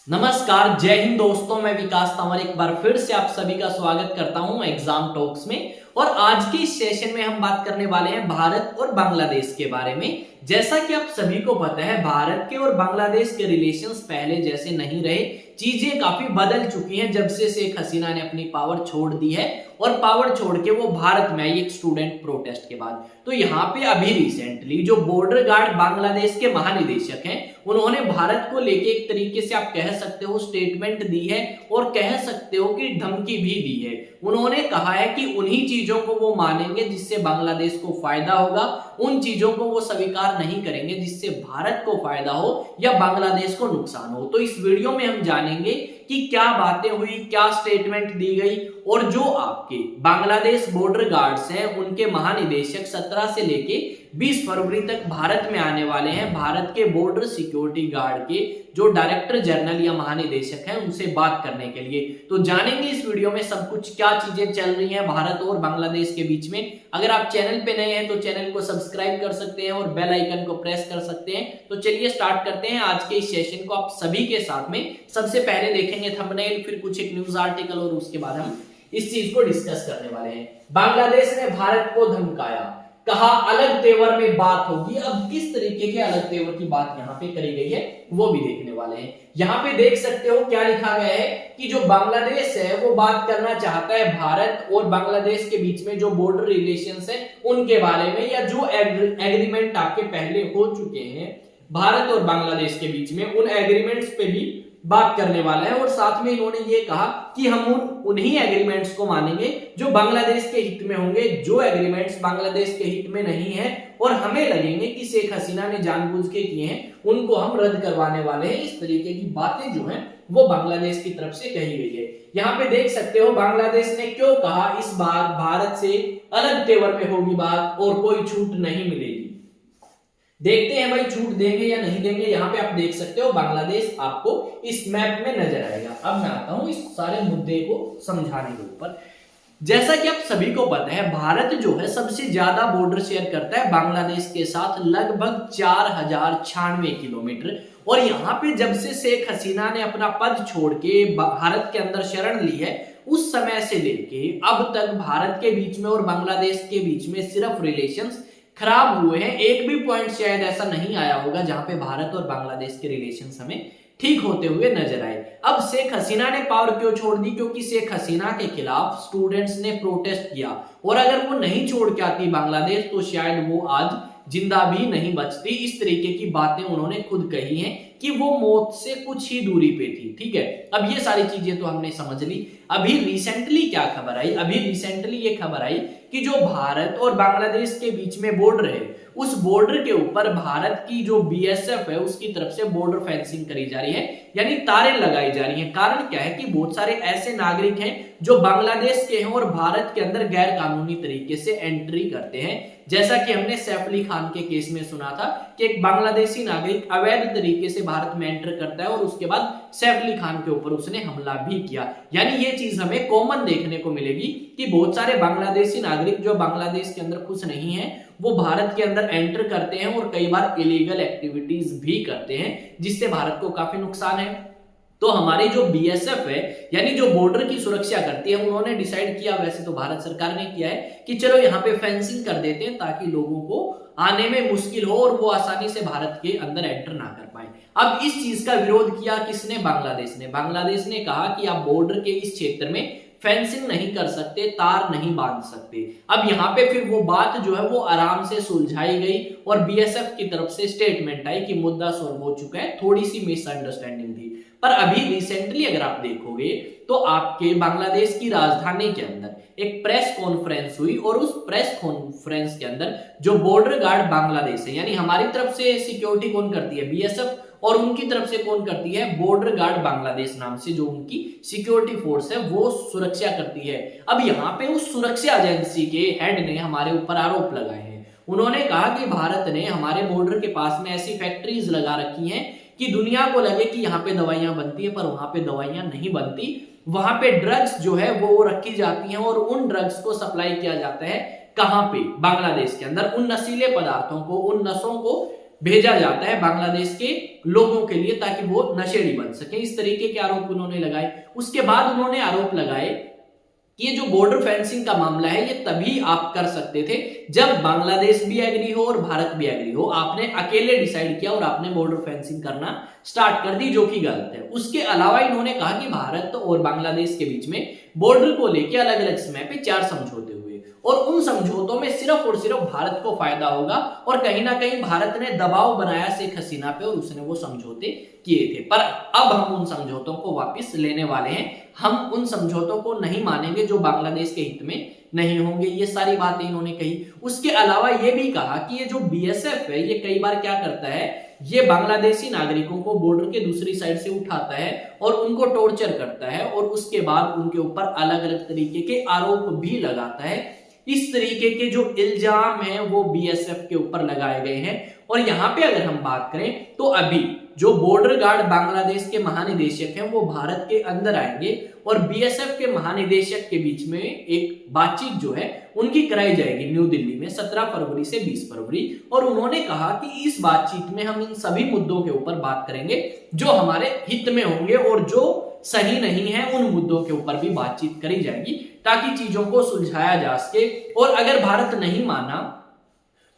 नमस्कार, जय हिंद दोस्तों। मैं विकास तंवर एक बार फिर से आप सभी का स्वागत करता हूं एग्जाम टॉक्स में। और आज के इस सेशन में हम बात करने वाले हैं भारत और बांग्लादेश के बारे में। जैसा कि आप सभी को पता है, भारत के और बांग्लादेश के रिलेशंस पहले जैसे नहीं रहे। चीजें काफी बदल चुकी हैं जब से शेख हसीना ने अपनी पावर छोड़ दी है और पावर छोड़ के वो भारत में आई एक स्टूडेंट प्रोटेस्ट के बाद। तो यहाँ पे अभी रिसेंटली जो बॉर्डर गार्ड बांग्लादेश के महानिदेशक हैं, उन्होंने भारत को लेके एक तरीके से आप कह सकते हो स्टेटमेंट दी है और कह सकते हो कि धमकी भी दी है। उन्होंने कहा है कि उन्हीं चीजों को वो मानेंगे जिससे बांग्लादेश को फायदा होगा, उन चीजों को वो स्वीकार नहीं करेंगे जिससे भारत को फायदा हो या बांग्लादेश को नुकसान हो। तो इस वीडियो में हम जानेंगे कि क्या बातें हुई, क्या स्टेटमेंट दी गई और जो आपके बांग्लादेश बॉर्डर गार्ड्स हैं उनके महानिदेशक 17 से लेके 20 फरवरी तक भारत में आने वाले हैं। भारत के बॉर्डर सिक्योरिटी गार्ड के जो डायरेक्टर जनरल या महानिदेशक हैं उनसे बात करने के लिए। तो जानेंगे इस वीडियो में सब कुछ, क्या चीजें चल रही हैं भारत और बांग्लादेश के बीच में। अगर आप चैनल पे नए हैं तो चैनल को सब्सक्राइब कर सकते हैं और बेल आइकन को प्रेस कर सकते हैं। तो चलिए स्टार्ट करते हैं आज के इस सेशन को आप सभी के साथ में। सबसे पहले देखेंगे थंबनेल, फिर कुछ एक न्यूज आर्टिकल और उसके बाद हम इस चीज को डिस्कस करने वाले हैं। बांग्लादेश ने भारत को धमकाया, कहा अलग तेवर में बात होगी। अब किस तरीके के अलग तेवर की बात यहाँ पे करी गई है वो भी देखने वाले हैं। यहाँ पे देख सकते हो क्या लिखा गया है कि जो बांग्लादेश है वो बात करना चाहता है भारत और बांग्लादेश के बीच में जो बॉर्डर रिलेशंस है उनके बारे में, या जो एग्रीमेंट आपके पहले हो चुके हैं भारत और बांग्लादेश के बीच में, उन एग्रीमेंट्स पे भी बात करने वाला है। और साथ में इन्होंने ये कहा कि हम उन्हीं एग्रीमेंट्स को मानेंगे जो बांग्लादेश के हित में होंगे, जो एग्रीमेंट्स बांग्लादेश के हित में नहीं है और हमें लगेंगे कि शेख हसीना ने जानबूझ के किए हैं, उनको हम रद्द करवाने वाले हैं। इस तरीके की बातें जो हैं वो बांग्लादेश की तरफ से कही गई है। यहाँ पे देख सकते हो बांग्लादेश ने क्यों कहा इस बार भारत से अलग तेवर में होगी बात और कोई छूट नहीं मिलेगी। देखते हैं भाई छूट देंगे या नहीं देंगे। यहाँ पे आप देख सकते हो बांग्लादेश आपको इस मैप में नजर आएगा। अब मैं आता हूं इस सारे मुद्दे को समझाने के ऊपर। जैसा कि आप सभी को पता है, भारत जो है सबसे ज्यादा बॉर्डर शेयर करता है बांग्लादेश के साथ, लगभग 4096 किलोमीटर। और यहाँ पे जब से शेख हसीना ने अपना पद छोड़ के भारत के अंदर शरण ली है, उस समय से लेके अब तक भारत के बीच में और बांग्लादेश के बीच में सिर्फ रिलेशंस खराब हुए हैं। एक भी पॉइंट शायद ऐसा नहीं आया होगा जहां पे भारत और बांग्लादेश के रिलेशंस हमें ठीक होते हुए नजर आए। अब शेख हसीना ने पावर क्यों छोड़ दी? क्योंकि शेख हसीना के खिलाफ स्टूडेंट्स ने प्रोटेस्ट किया और अगर वो नहीं छोड़ के आती बांग्लादेश तो शायद वो आज जिंदा भी नहीं बचती। इस तरीके की बातें उन्होंने खुद कही हैं कि वो मौत से कुछ ही दूरी पे थी। ठीक है, अब ये सारी चीजें तो हमने समझ ली। अभी रिसेंटली क्या खबर आई? अभी रिसेंटली ये खबर आई कि जो भारत और बांग्लादेश के बीच में बॉर्डर है, उस बॉर्डर के ऊपर भारत की जो बीएसएफ है उसकी तरफ से बॉर्डर फेंसिंग करी जा रही है, यानी तारें लगाई जा रही हैं। कारण क्या है कि बहुत सारे ऐसे नागरिक हैं जो बांग्लादेश के हैं और भारत के अंदर गैर कानूनी तरीके से एंट्री करते हैं। जैसा कि हमने सैफ अली खान के केस में सुना था कि एक बांग्लादेशी नागरिक अवैध तरीके से भारत में एंटर करता है और उसके बाद सैफ अली खान के ऊपर उसने हमला भी किया। यानी ये चीज हमें कॉमन देखने को मिलेगी कि बहुत सारे बांग्लादेशी नागरिक जो बांग्लादेश के अंदर खुश नहीं है वो भारत के अंदर एंटर करते हैं और कई बार इलीगल एक्टिविटीज भी करते हैं जिससे भारत को काफी नुकसान है। तो हमारी जो बीएसएफ है यानी जो बॉर्डर की सुरक्षा करती है, उन्होंने डिसाइड किया, वैसे तो भारत सरकार ने किया है कि चलो यहाँ पे फेंसिंग कर देते हैं ताकि लोगों को आने में मुश्किल हो और वो आसानी से भारत के अंदर एंटर ना कर पाए। अब इस चीज का विरोध किया किसने? बांग्लादेश ने। बांग्लादेश ने कहा कि आप बॉर्डर के इस क्षेत्र में फेंसिंग नहीं कर सकते, तार नहीं बांध सकते। अब यहाँ पे फिर वो बात जो है वो आराम से सुलझाई गई और बीएसएफ की तरफ से स्टेटमेंट आई कि मुद्दा सॉल्व हो चुका है, थोड़ी सी मिसअंडरस्टैंडिंग थी। पर अभी रिसेंटली अगर आप देखोगे तो आपके बांग्लादेश की राजधानी के अंदर एक प्रेस कॉन्फ्रेंस हुई और उस प्रेस कॉन्फ्रेंस के अंदर जो बॉर्डर गार्ड बांग्लादेश है, यानी हमारी तरफ से सिक्योरिटी कौन करती है? बीएसएफ, और उनकी तरफ से कौन करती है? बॉर्डर गार्ड बांग्लादेश नाम से जो उनकी सिक्योरिटी फोर्स है वो सुरक्षा करती है। अब यहाँ पे उस सुरक्षा एजेंसी के हेड ने हमारे ऊपर आरोप लगाए हैं। उन्होंने कहा कि भारत ने हमारे बॉर्डर के पास में ऐसी फैक्ट्रीज लगा रखी हैं कि दुनिया को लगे कि यहाँ पे दवाइयां बनती है, पर वहां पे दवाइयां नहीं बनती। वहां पे ड्रग्स जो है वो रखी जाती हैं और उन ड्रग्स को सप्लाई किया जाता है कहां पे? बांग्लादेश के अंदर। उन नशीले पदार्थों को, उन नशों को भेजा जाता है बांग्लादेश के लोगों के लिए ताकि वो नशेड़ी बन सके। इस तरीके के आरोप उन्होंने लगाए। उसके बाद उन्होंने आरोप लगाए कि ये जो बॉर्डर फेंसिंग का मामला है ये तभी आप कर सकते थे जब बांग्लादेश भी एग्री हो और भारत भी एग्री हो। आपने अकेले डिसाइड किया और आपने बॉर्डर फेंसिंग करना स्टार्ट कर दी, जो कि गलत है। उसके अलावा इन्होंने कहा कि भारत और बांग्लादेश के बीच में बॉर्डर को लेकर अलग अलग समय पे 4 समझौते हुए और उन समझौतों में सिर्फ और सिर्फ भारत को फायदा होगा और कहीं ना कहीं भारत ने दबाव बनाया शेख हसीना पे और उसने वो समझौते किए थे। पर अब हम उन समझौतों को वापस लेने वाले हैं। हम उन समझौतों को नहीं मानेंगे जो बांग्लादेश के हित में नहीं होंगे। ये सारी बातें इन्होंने कही। उसके अलावा ये भी कहा कि ये जो बीएसएफ है ये कई बार क्या करता है, ये बांग्लादेशी नागरिकों को बॉर्डर के दूसरी साइड से उठाता है और उनको टॉर्चर करता है और उसके बाद उनके ऊपर अलग अलग तरीके के आरोप भी लगाता है। इस तरीके के जो इल्जाम हैं वो बीएसएफ के ऊपर लगाए गए हैं। और यहां पे अगर हम बात करें तो अभी जो बॉर्डर गार्ड बांग्लादेश के महानिदेशक हैं वो भारत के अंदर आएंगे और बीएसएफ के महानिदेशक के बीच में एक बातचीत जो है उनकी कराई जाएगी न्यू दिल्ली में 17 फरवरी से 20 फरवरी। और उन्होंने कहा कि इस बातचीत में हम इन सभी मुद्दों के ऊपर बात करेंगे जो हमारे हित में होंगे और जो सही नहीं है उन मुद्दों के ऊपर भी बातचीत करी जाएगी ताकि चीजों को सुलझाया जा सके। और अगर भारत नहीं माना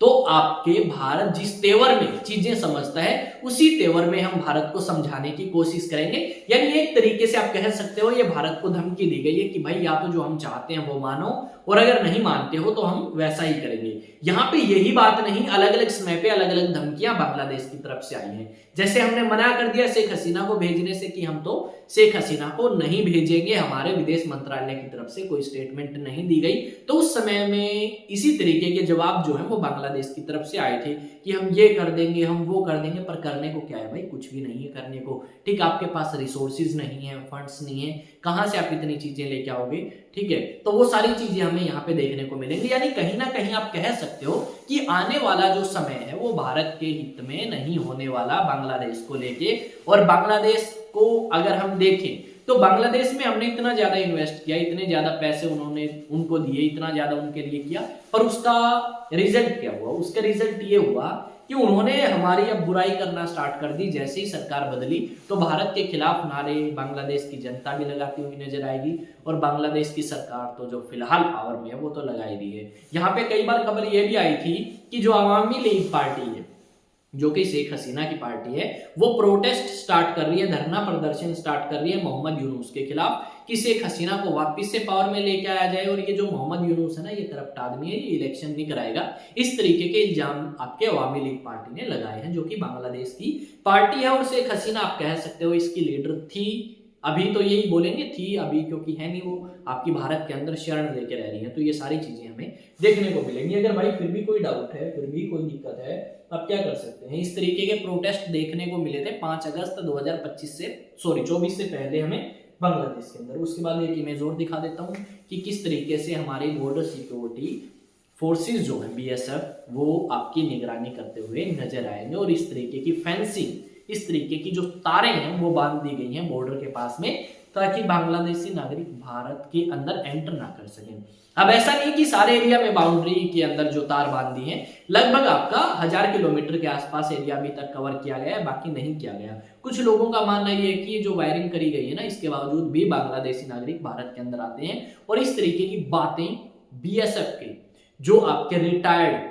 तो आपके भारत जिस तेवर में चीजें समझता है उसी तेवर में हम भारत को समझाने की कोशिश करेंगे। यानी एक तरीके से आप कह सकते हो ये भारत को धमकी दी गई है कि भाई या तो जो हम चाहते हैं वो मानो और अगर नहीं मानते हो तो हम वैसा ही करेंगे। यहाँ पे यही बात नहीं, अलग अलग समय पे अलग अलग धमकियां बांग्लादेश की तरफ से आई हैं। जैसे हमने मना कर दिया शेख हसीना को भेजने से कि हम तो शेख हसीना को नहीं भेजेंगे, हमारे विदेश मंत्रालय की तरफ से कोई स्टेटमेंट नहीं दी गई। तो उस समय में इसी तरीके के जवाब जो है वो बांग्लादेश की तरफ से आए थे कि हम ये कर देंगे, हम वो कर देंगे, पर करने को क्या है भाई, कुछ भी नहीं है करने को। ठीक, आपके पास रिसोर्सेज नहीं है, फंड्स नहीं है, कहां से आप इतनी चीजें लेके आओगे। ठीक है, तो वो सारी चीजें हमें यहाँ पे देखने को मिलेंगी। यानी कहीं ना कहीं आप कह सकते हो कि आने वाला जो समय है वो भारत के हित में नहीं होने वाला बांग्लादेश को लेके। और बांग्लादेश को अगर हम देखें तो बांग्लादेश में हमने इतना ज्यादा इन्वेस्ट किया, इतने ज्यादा पैसे उन्होंने उनको दिए, इतना ज्यादा उनके लिए किया, पर उसका रिजल्ट क्या हुआ? उसका रिजल्ट ये हुआ कि उन्होंने हमारी अब बुराई करना स्टार्ट कर दी। जैसे ही सरकार बदली तो भारत के खिलाफ नारे बांग्लादेश की जनता भी लगाती हुई नजर आएगी और बांग्लादेश की सरकार तो जो फिलहाल पावर में है वो तो लगा ही रही है। यहाँ पे कई बार खबर ये भी आई थी कि जो अवामी लीग पार्टी है जो कि शेख हसीना की पार्टी है वो प्रोटेस्ट स्टार्ट कर रही है, धरना प्रदर्शन स्टार्ट कर रही है मोहम्मद यूनुस के खिलाफ कि शेख हसीना को वापस से पावर में लेके आया जाए और ये जो मोहम्मद यूनुस है ना ये करप्ट आदमी है, ये इलेक्शन नहीं कराएगा। इस तरीके के इल्जाम आपके अवामी लीग पार्टी ने लगाए हैं जो कि बांग्लादेश की पार्टी है। और शेख हसीना आप कह सकते हो इसकी लीडर थी, अभी तो यही बोलेंगे थी अभी, क्योंकि है नहीं, वो आपकी भारत के अंदर शरण लेके रह रही है। तो ये सारी चीजें हमें देखने को मिलेंगी। अगर भाई फिर भी कोई डाउट है, फिर भी कोई दिक्कत है, आप क्या कर सकते हैं। इस तरीके के प्रोटेस्ट देखने को मिले थे 5 अगस्त 2024 से पहले हमें बांग्लादेश के अंदर। उसके बाद एक इमेज और दिखा देता हूँ कि किस तरीके से हमारी बॉर्डर सिक्योरिटी फोर्सेस जो है बीएसएफ वो आपकी निगरानी करते हुए नजर आएंगे। और इस तरीके की फेंसिंग, इस तरीके की जो तारें हैं वो बांध दी गई हैं बॉर्डर के पास में ताकि बांग्लादेशी नागरिक भारत के अंदर एंटर ना कर सकें। अब ऐसा नहीं कि सारे एरिया में बाउंड्री के अंदर जो तार बांध दी है, लगभग आपका 1000 किलोमीटर के आसपास एरिया अभी तक कवर किया गया है, बाकी नहीं किया गया। कुछ लोगों का मानना ये है कि जो वायरिंग करी गई है ना इसके बावजूद भी बांग्लादेशी नागरिक भारत के अंदर आते हैं और इस तरीके की बातें बीएसएफ के जो आपके रिटायर्ड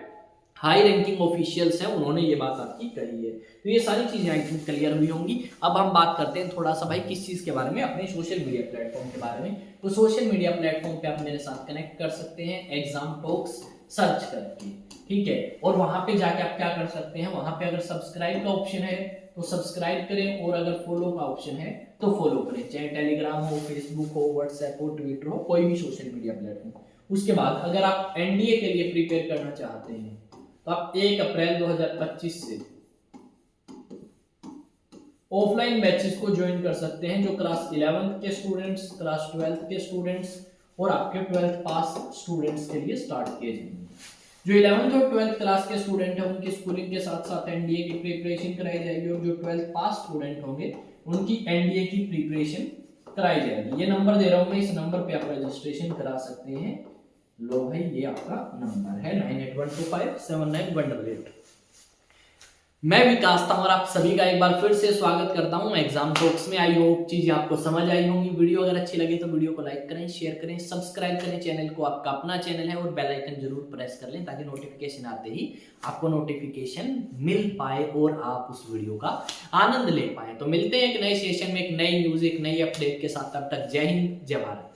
हाई रैंकिंग ऑफिशियल्स हैं उन्होंने ये बात आपकी कही है। तो ये सारी चीजें आई थिंक क्लियर हुई होंगी। अब हम बात करते हैं थोड़ा सा भाई किस चीज के बारे में, अपने सोशल मीडिया प्लेटफॉर्म के बारे में। तो सोशल मीडिया प्लेटफॉर्म पे आप मेरे साथ कनेक्ट कर सकते हैं एग्जाम टॉक्स सर्च करके, ठीक है। और वहां पे जाके आप क्या कर सकते हैं, वहां पे अगर सब्सक्राइब का ऑप्शन है तो सब्सक्राइब करें और अगर फॉलो का ऑप्शन है तो फॉलो करें, चाहे टेलीग्राम हो, फेसबुक हो, व्हाट्सएप हो, ट्विटर हो, कोई भी सोशल मीडिया प्लेटफॉर्म। उसके बाद अगर आप एनडीए के लिए प्रिपेयर करना चाहते हैं तो आप 1 अप्रैल 2025 से ऑफलाइन बैचेस को ज्वाइन कर सकते हैं जो क्लास 11th के स्टूडेंट्स, क्लास 12th के स्टूडेंट्स और आपके 12th पास स्टूडेंट्स के लिए स्टार्ट किए जाएंगे। जो 11th और 12th क्लास के स्टूडेंट हैं उनकी स्कूलिंग के साथ साथ एनडीए की प्रिपरेशन कराई जाएगी और जो 12th पास स्टूडेंट होंगे उनकी एनडीए की प्रिपरेशन कराई जाएगी। ये नंबर दे रहा हूं मैं, इस नंबर पे आप रजिस्ट्रेशन करा सकते हैं। लो भाई ये आपका नंबर है 9812579188। मैं विकास था और आप सभी का एक बार फिर से स्वागत करता हूं एग्जाम टॉक्स में। आई होप चीजें आपको समझ आई होंगी। वीडियो अगर अच्छी लगे तो वीडियो को लाइक करें, शेयर करें, सब्सक्राइब करें चैनल को। आपका अपना चैनल है और बेल आइकन जरूर प्रेस कर लें ताकि नोटिफिकेशन आते ही आपको नोटिफिकेशन मिल पाए और आप उस वीडियो का आनंद ले पाए। तो मिलते हैं एक नए सेशन में, एक नई न्यूज, एक नई अपडेट के साथ। तब तक जय हिंद, जय भारत।